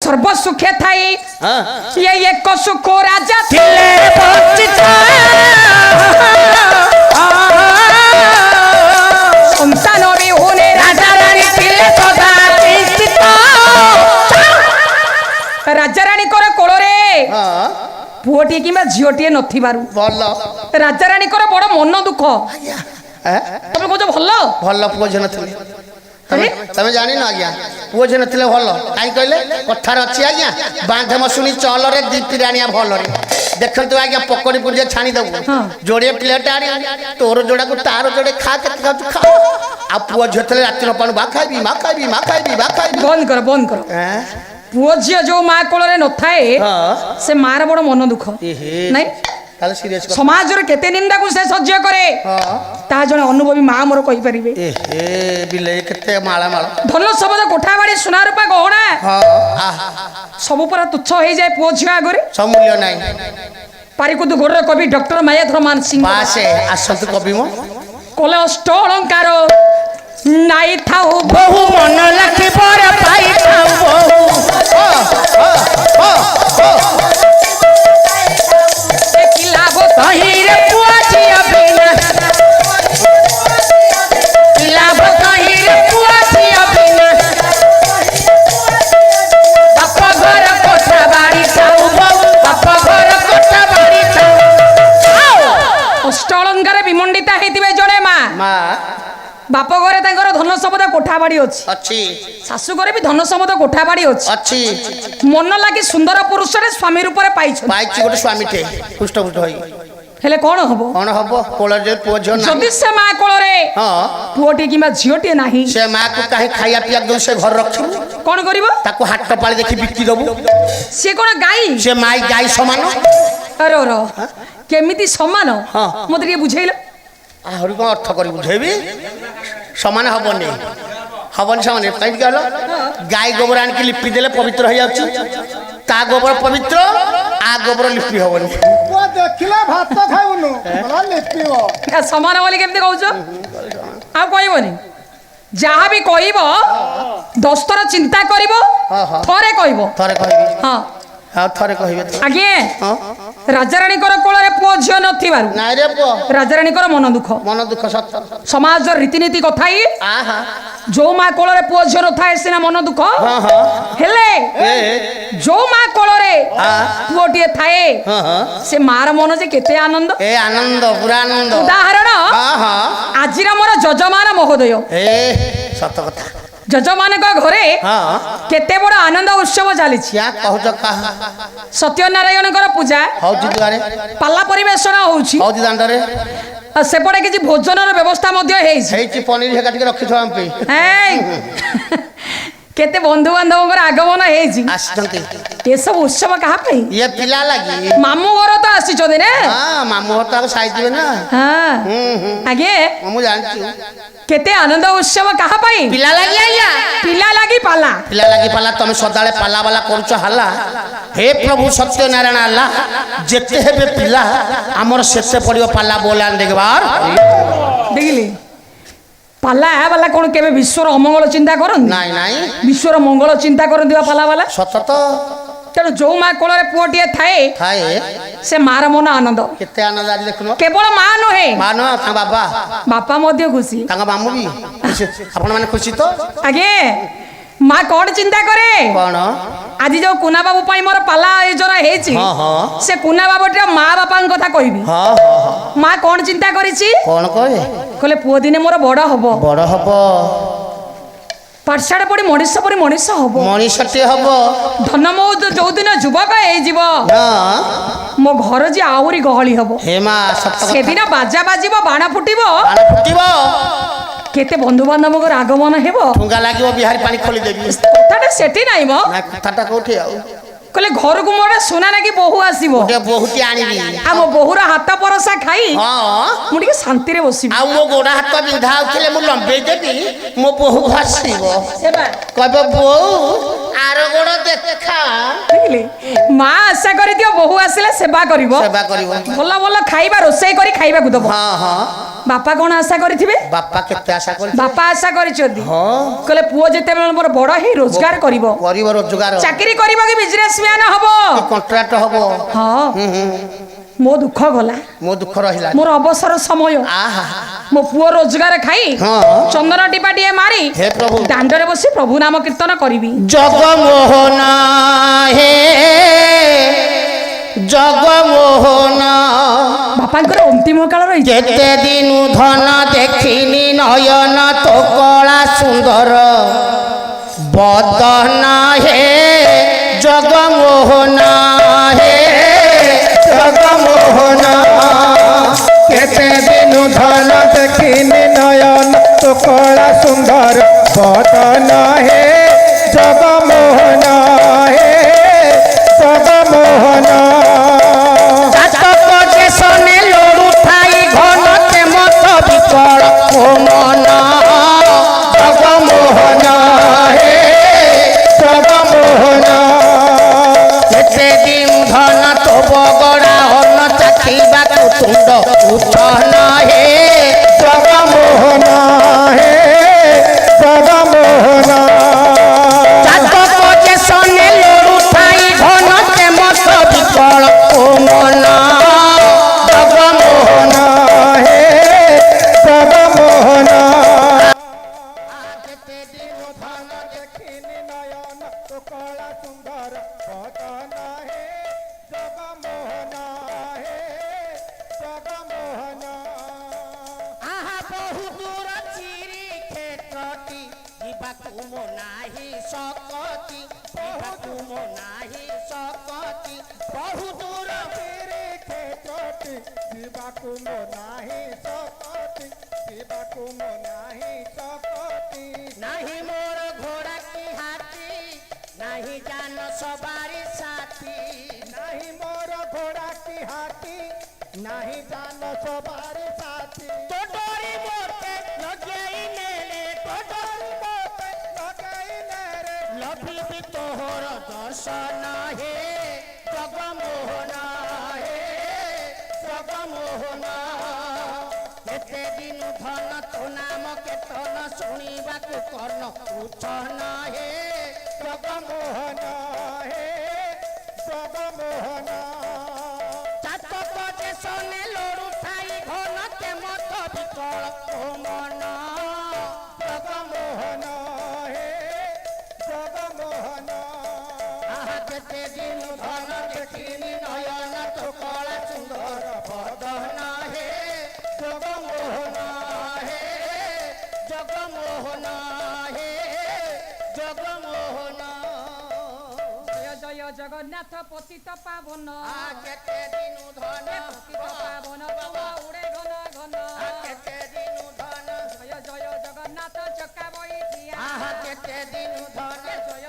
सर्व सुखे थाई ये एक सुख राजा संतान भी होने राजा रानी राजा रानी कोल पुओटी कि झीटी नथिबारु राजा रानी बड़ मन दुख तुम कह भल भल पुओ झी नथिले तमें जान आज्ञा पुओ झी नथिले भल कहीं कहले कथार अच्छी आज्ञा बांध मशुणी चल रे दीप्ति आनिया भल रे देखते आज्ञा पकड़ी पुड़ी छाणी देबू जोड़े प्लेट आनी तोर जोड़ा को तार जोड़े खा के खा आ पुओ झी थे राति न पाणु बा खाइबी बंद कर पुओ झी जो माँ कोल न थाए से मार बड़ मन दुख नहीं समाज केते निंदा को से सह्य करे ता जने अनुभवी माँ मोर कहि परिबे धन सबद कोठा बाड़ी सुना रूपा गहना सब पूरा तुच्छ हो जाए पुओ झी आगरे मूल्य नाई पारिकुद गोर कवि डॉक्टर मायाधर मान सिंह आसतु कवि मो कोले अष्ट अलंकार नाई थाउ बहु मन लखी पर पाई थाउ कहीं पुआ झिया बिना लाभ कहीं पुआ झिया बिना बापा घर कोठा बाड़ी थाउ बापा घर कोठा बाड़ी थाउ अष्ट अलंकार विमंडिता हेतिबे जणे माँ बाप घरे तांकर धन संपद कोठा बाड़ी अछि शाशु घरे भी धन संपद कोठा बाड़ी अछि मन लागी सुंदर पुरुष रे स्वामी रूप रे पाइछ गोटे स्वामी टे पुष्ट होई हेले कौन हबो कोल जे पुओ झियो जदि से माँ कोल रे पुओटी किमा झियोटी नाही से माँ को काहे खाया पिया दो से घर रखछु कौन करिवो ताको हाट पाली देखि बिक्की दबु से कोन गाई से माई गाई समान अरे रो केमिति समान मते के बुझैला आहरी कोन अर्थ करी बुझेबी समान हबनी समान कहीं कहल गाय गोबर आनिक लिपि देले पवित्र हो जाउछि ता गोबर पवित्र आ गोबर लिपि हबनी देखिला भात खाउनु बला लिपिबो समान बोली केमते कहउछ आ कहबनी जहा भी कहइबो 10 थर चिंता करिवो थरे कहइबो हां थरे कहबे आगे राजा रानी कोल रे पुओ झियो नथिबारु नाइ रे पुओ राजा रानी मन दुख सत्य समाज रीतिनीति कथाई जो माँ कोल रे पुओ झियो नथाए सिना मन दुख हेले जो माँ कोल रे पुओटिए थाए से मार मन जे केते आनंद आनंद पूरा आनंद उदाहरण आजिरा मोर जजमान महोदय सत कथा जजमान घरे केते बड़ आनंद उत्सव चली सत्यनारायण पूजा पाला परिवेषण होपटे किसी भोजन व्यवस्था पनीर रखी केते बंधु बांधव आगमन ये सब उत्सव कहा ये पिला लगी मामू घर तो आसीच मामू घर तो साइज ना आगे मु जानछि केते आनंद उत्सव कहा पिला लगी आया पिला लगी पाला तुम सदाले पाला वाला करूछ हल्ला हे प्रभु सत्यनारायण अल्लाह जेते हेबे पिला हमर सेते पड़ियो पाला बोलान देखबार देखिली पाला वाला कौन केबे विश्वर अमंगल चिंता करन नाई नाई विश्वर मंगल चिंता करन दिवा पाला वाला सत तो तेणु जो माँ कोल रे पुओटिए थाए से मार मन आनंद केते आनंद आज देखनु केवल माँ नुहे मां न ता बाबा बापा मध्य खुशी तांगा मामू भी आपण माने खुशी तो आगे माँ कौन चिंता करे कौन आज जो कुना बाबू पाई मोर पाला ए जरा हेची से कुना बाबूटा माँ बापा कथा कहबी माँ कौन चिंता करिछि कौन कहे कहले पुओ दिने मोर बड़ हबो पाठशाला पड़ी मनीष परी मनीष हम मनीषटे हम धन मो जो दिन युवक मो घर जी आहरी गहली हम से दिन बाजा बाजिब बाण फुटिब केते बंधु बांधव आगमन हेबो ठुंगा लागिवो बिहारी पानी खोली देबी कथाटा सेठी नाही मो कथाटा कोठी आउ कहले घर को मोटे सुना ना कि बहु आसीबो मोटे बहुती आनिबी आ मो बहुरा हाथ परसा खाई हां मु टिके शांति रे बसिबी आ मो गोडा हाथ बिंधा उठले मु लंबे देबी मो बहु हसीबो सेबा कहबे बहु आरो गोड़ देखा देखले मां आशा करि दियो बहु आसीले सेवा करिवो सेवा करिवो भला भला खाइबा रोसई करी खाइबा को दबो हां हां বাপা কোন আশা করিথিবে বাপা কেতে আশা করে বাপা আশা করিছন্তি হ্যাঁ কলে পুଅ যেতেବେଳେ মোর বড় হে রোজগার করিব গরিব রোজগার চাকরি করিব কি বিজনেসম্যান হব কন্ট্রাক্ট হব হ্যাঁ মো দুঃখ গলা মো দুঃখ রহিলা মোর অবসর সময় আহা মো পুଅ ରୋଜଗାର ଖାଇ ହଁ ଚନ୍ଦନ ଟିପାଟିଏ ମାରି হে প্রভু ଦାଣ୍ଡରେ ବସି ପ୍ରଭୁ ନାମ କୀର୍ତ୍ତନ କରିବି জগমোহন হে জগমোহন ବାପାଙ୍କର ଅନ୍ତିମ କାଳ ରହିଛି କେତେ ଦିନୁ ଧନ ଦେଖିନି ନୟନ ତୋ କଳା ସୁନ୍ଦର ବଦନ ହେ ଜଗମୋହନ ହେ ଜଗମୋହନ কেতে দিনু ধন দেখিনি নয়ন তো কলা সুন্দর বদন হে জগমোহন হে জগমোহন জাতক দেশনে লড়ু ঠাই ঘন তেমত বিকল মন জগমোহন হে জগমোহন কেতে দিন ধন তো বগড়া অন্ন চাখিବାକୁ তুণ্ড উঠন হে জগমোহন হে জগমোহন জাতক দেশনে লড়ু ঠাই ঘন তেমত বিকল মন জগমোহন হে জগমোহন কেতে দিন ধন দেখিনি নয়ন তো কলা সুন্দর বদন হে জগমোহন হে জগমোহন আহা বহু দূর চিরি ক্ষেত্রটি ଯିବାକୁ ମୋ ନାହିଁ ଶକତି ଯିବାକୁ ମୋ ନାହିଁ ଶକତି ବହୁ ଦୂର କ୍ଷେତ୍ରଟି ଯିବାକୁ ମୋ ନାହିଁ ଶକତି ଯିବାକୁ ମୋ ନାହିଁ ଶକତି ନାହିଁ ମୋର ଘୋଡ଼ା କି ହାତୀ ନାହିଁ ଜାନ ସବାରି ସାଥୀ ନାହିଁ ମୋର ଘୋଡ଼ା କି ହାତୀ ନାହିଁ ଜାନ ସବାରେ ସାଥୀ ତୋ ଡୋରି ମୋତେ ଲଗେଇ ନେଲେ ତୋ ଡୋରି ମୋତେ ଲଗାଇଲେ ରେ ଲଭିବି ତୋହର ଦର୍ଶନ ହେ ଜଗମୋହନ ହେ ଜଗମୋହନ କେତେ ଦିନ ଧନ ତୋ ନାମ କୀର୍ତ୍ତନ ଶୁଣିବାକୁ କର୍ଣ୍ଣ ଉଚ୍ଛନ ହେ ଜଗମୋହନ ହେ ଜଗମୋହନ ଚାତକ ଦେଶନେ ଲଡୁ ଥାଇ ଘନ ତେମତ ବିକଳ ଓ ମନ ଜଗମୋହନ ହେ ଜଗମୋହନ ଆହା କେତେ ଦିନ ଧନ ଦେଖିନି ନୟନ ତୋ କଳା ସୁନ୍ଦର ବଦନ ହେ ଜଗମୋହନ ହେ ଜଗମୋହନ ହେ ଜଗମୋହନ ଜୟ ଜୟ ଜଗନ୍ନାଥ ପତିତ ପାବନ କେତେ ଦିନ ଧନ ପତିତ ପାବନ ତୁମ ଉଡ଼େ ଘନ ଘନ କେତେ ଦିନ ଧନ ଜୟ ଜୟ ଜଗନ୍ନାଥ ଚକା ବଇଠିଆ କେତେ ଦିନ ଧନ ଜୟ